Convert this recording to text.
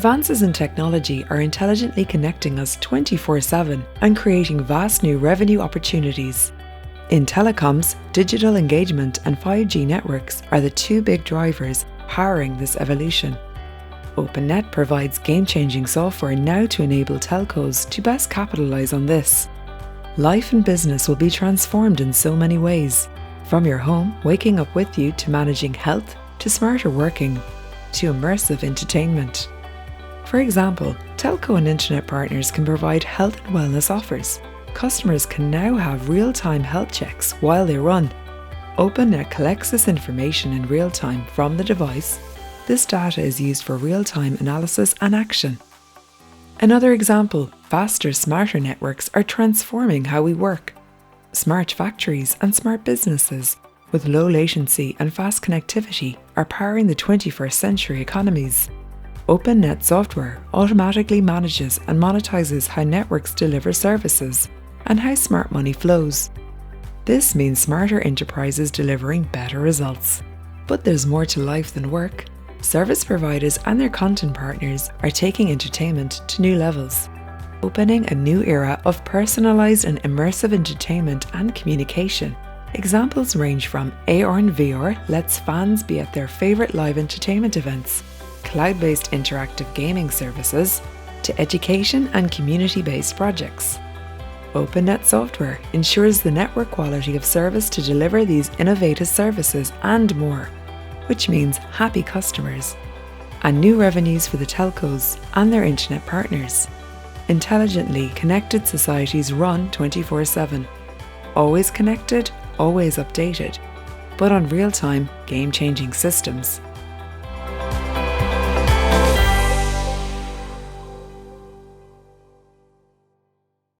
Advances in technology are intelligently connecting us 24/7 and creating vast new revenue opportunities. In telecoms, digital engagement and 5G networks are the two big drivers powering this evolution. Openet provides game-changing software now to enable telcos to best capitalize on this. Life and business will be transformed in so many ways, from your home waking up with you to managing health, to smarter working, to immersive entertainment. For example, telco and internet partners can provide health and wellness offers. Customers can now have real-time health checks while they run. Openet collects this information in real time from the device. This data is used for real-time analysis and action. Another example, faster, smarter networks are transforming how we work. Smart factories and smart businesses with low latency and fast connectivity are powering the 21st century economies. Openet software automatically manages and monetizes how networks deliver services and how smart money flows. This means smarter enterprises delivering better results. But there's more to life than work. Service providers and their content partners are taking entertainment to new levels, opening a new era of personalized and immersive entertainment and communication. Examples range from AR and VR lets fans be at their favorite live entertainment events, cloud-based interactive gaming services, to education and community-based projects. Openet software ensures the network quality of service to deliver these innovative services and more, which means happy customers and new revenues for the telcos and their internet partners. Intelligently connected societies run 24/7, always connected, always updated, but on real-time, game-changing systems.